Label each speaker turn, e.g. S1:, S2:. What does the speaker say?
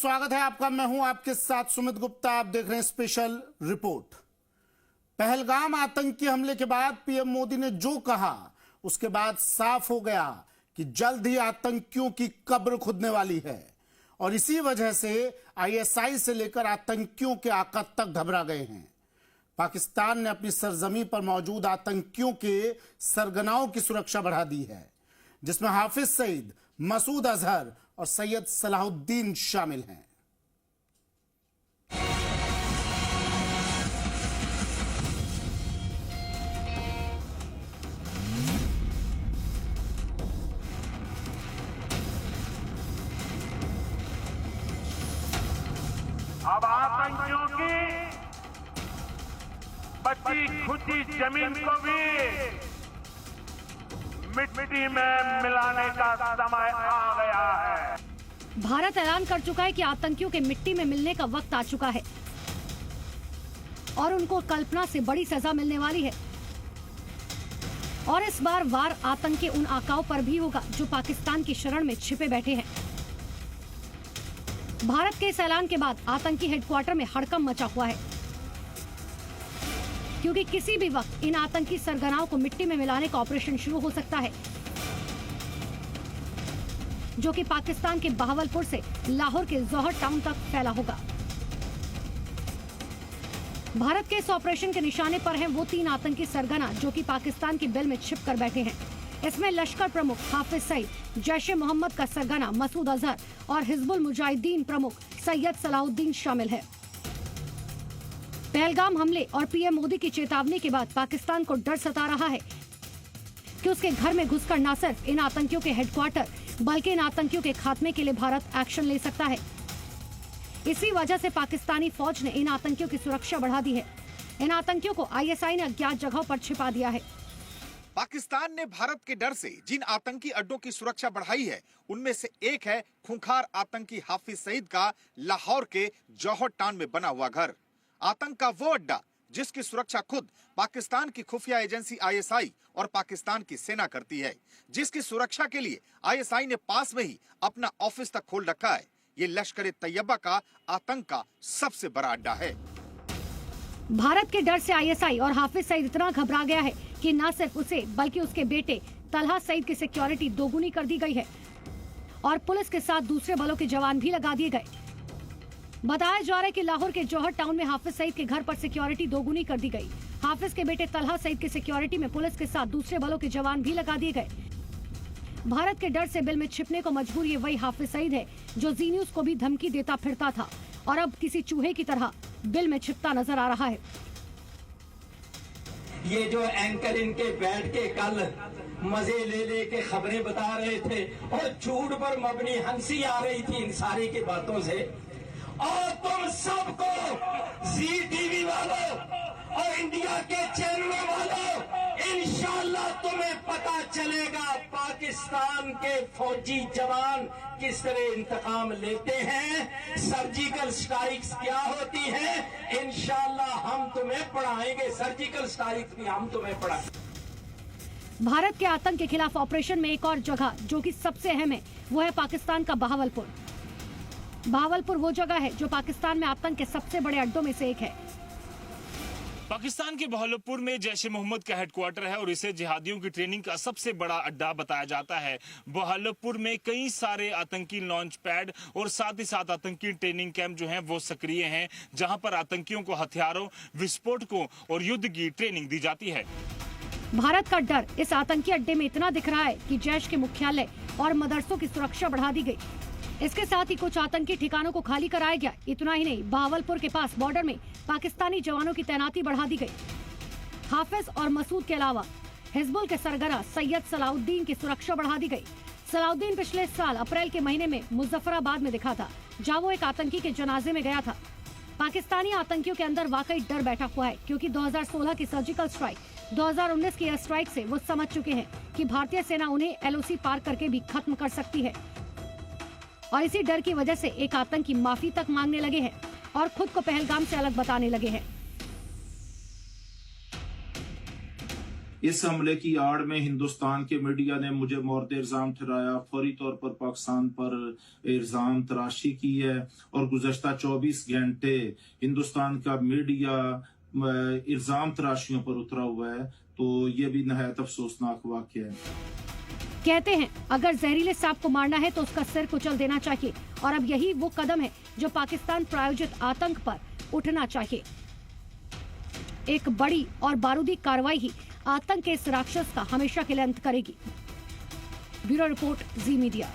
S1: स्वागत है आपका। मैं हूं आपके साथ सुमित गुप्ता। आप देख रहे हैं स्पेशल रिपोर्ट। पहलगाम आतंकी हमले के बाद पीएम मोदी ने जो कहा, उसके बाद साफ हो गया कि जल्द ही आतंकियों की कब्र खुदने वाली है। और इसी वजह से आईएसआई से लेकर आतंकियों के आका तक घबरा गए हैं। पाकिस्तान ने अपनी सरजमी पर मौजूद आतंकियों के सरगनाओं की सुरक्षा बढ़ा दी है, जिसमें हाफिज सईद, मसूद अजहर और सैयद सलाहुद्दीन शामिल हैं।
S2: अब आतंकियों की बची खुची जमीन को भी मिट्टी में मिलाने का समय आ गया है।
S3: भारत ऐलान कर चुका है कि आतंकियों के मिट्टी में मिलने का वक्त आ चुका है और उनको कल्पना से बड़ी सजा मिलने वाली है। और इस बार वार आतंक के उन आकाओं पर भी होगा जो पाकिस्तान की शरण में छिपे बैठे हैं। भारत के इस ऐलान के बाद आतंकी हेडक्वार्टर में हड़कंप मचा हुआ है, क्योंकि किसी भी वक्त इन आतंकी सरगनाओं को मिट्टी में मिलाने का ऑपरेशन शुरू हो सकता है, जो कि पाकिस्तान के बहावलपुर से लाहौर के जौहर टाउन तक फैला होगा। भारत के इस ऑपरेशन के निशाने पर हैं वो 3 आतंकी सरगना जो कि पाकिस्तान की बिल में छिप कर बैठे हैं। इसमें लश्कर प्रमुख हाफिज सईद, जैश-ए-मोहम्मद का सरगना मसूद अजहर और हिजबुल मुजाहिदीन प्रमुख सैयद सलाहुद्दीन शामिल है। पहलगाम हमले और पीएम मोदी की चेतावनी के बाद पाकिस्तान को डर सता रहा है कि उसके घर में घुसकर न सिर्फ इन आतंकियों के हेडक्वार्टर बल्कि इन आतंकियों के खात्मे के लिए भारत एक्शन ले सकता है। इसी वजह से पाकिस्तानी फौज ने इन आतंकियों की सुरक्षा बढ़ा दी है। इन आतंकियों को आईएसआई ने अज्ञात जगहों पर छिपा दिया है।
S4: पाकिस्तान ने भारत के डर से जिन आतंकी अड्डों की सुरक्षा बढ़ाई है, उनमें से एक है खूंखार आतंकी हाफिज सईद का लाहौर के जौहर टाउन में बना हुआ घर। आतंक का वो अड्डा जिसकी सुरक्षा खुद पाकिस्तान की खुफिया एजेंसी आईएसआई और पाकिस्तान की सेना करती है, जिसकी सुरक्षा के लिए आईएसआई ने पास में ही अपना ऑफिस तक खोल रखा है। ये लश्कर तैयबा का आतंक का सबसे बड़ा अड्डा है।
S3: भारत के डर से आईएसआई और हाफिज सईद इतना घबरा गया है कि न सिर्फ उसे बल्कि उसके बेटे तलहा सईद की सिक्योरिटी दोगुनी कर दी गई है और पुलिस के साथ दूसरे बलों के जवान भी लगा दिए गए। बताया जा रहा है कि लाहौर के जौहर टाउन में हाफिज सईद के घर पर सिक्योरिटी दोगुनी कर दी गई। हाफिज के बेटे तलहा सईद की सिक्योरिटी में पुलिस के साथ दूसरे बलों के जवान भी लगा दिए गए। भारत के डर से बिल में छिपने को मजबूर ये वही हाफिज सईद है जो जी न्यूज को भी धमकी देता फिरता था और अब किसी चूहे की तरह बिल में छिपता नजर आ रहा है।
S5: ये जो एंकर इनके बैठ के कल मजे ले ले के खबरें बता रहे थे और झूठ पर मबनी हंसी आ रही थी इन सारी की बातों से, और तुम सबको जी टीवी वालों और इंडिया के चैनलों वालों, इंशाल्लाह तुम्हें पता चलेगा पाकिस्तान के फौजी जवान किस तरह इंतकाम लेते हैं, सर्जिकल स्ट्राइक्स क्या होती है। इंशाल्लाह हम तुम्हें पढ़ाएंगे, सर्जिकल स्ट्राइक्स भी हम तुम्हें पढ़ाएंगे।
S3: भारत के आतंक के खिलाफ ऑपरेशन में एक और जगह जो कि सबसे अहम है वो है पाकिस्तान का बहावलपुर। बहावलपुर वो जगह है जो पाकिस्तान में आतंक के सबसे बड़े अड्डों में से एक है।
S6: पाकिस्तान के बहावलपुर में जैश-ए-मोहम्मद का हेडक्वार्टर है और इसे जिहादियों की ट्रेनिंग का सबसे बड़ा अड्डा बताया जाता है। बहावलपुर में कई सारे आतंकी लॉन्च पैड और साथ ही साथ आतंकी ट्रेनिंग कैंप जो हैं वो सक्रिय हैं, जहां पर आतंकियों को हथियारों, विस्फोटकों और युद्ध की ट्रेनिंग दी जाती है।
S3: भारत का डर इस आतंकी अड्डे में इतना दिख रहा है कि जैश के मुख्यालय और मदरसों की सुरक्षा बढ़ा दी गई। इसके साथ ही कुछ आतंकी ठिकानों को खाली कराया गया। इतना ही नहीं, बहावलपुर के पास बॉर्डर में पाकिस्तानी जवानों की तैनाती बढ़ा दी गई। हाफिज और मसूद के अलावा हिजबुल के सरगना सैयद सलाहुद्दीन की सुरक्षा बढ़ा दी गई। सलाहुद्दीन पिछले साल अप्रैल के महीने में मुजफ्फराबाद में दिखा था, जहाँ वो एक आतंकी के जनाजे में गया था। पाकिस्तानी आतंकियों के अंदर वाकई डर बैठा हुआ है, क्योंकि 2016 की सर्जिकल स्ट्राइक, 2019 की एयर स्ट्राइक से वो समझ चुके हैं कि भारतीय सेना उन्हें एलओसी पार करके भी खत्म कर सकती है। और इसी डर की वजह से एक आतंकी माफी तक मांगने लगे हैं और खुद को पहलगाम से अलग बताने लगे हैं।
S7: इस हमले की आड़ में हिंदुस्तान के मीडिया ने मुझे मोर्द इल्जाम ठहराया, फौरी तौर पर पाकिस्तान पर इल्जाम तराशी की है और गुज़श्ता 24 घंटे हिंदुस्तान का मीडिया इल्जाम तराशियों पर उतरा हुआ है। तो ये भी नहायत अफसोसनाक वाक़या है।
S3: कहते हैं अगर जहरीले सांप को मारना है तो उसका सिर कुचल देना चाहिए और अब यही वो कदम है जो पाकिस्तान प्रायोजित आतंक पर उठना चाहिए। एक बड़ी और बारूदी कार्रवाई ही आतंक के इस राक्षस का हमेशा के लिए अंत करेगी। ब्यूरो रिपोर्ट, जी मीडिया।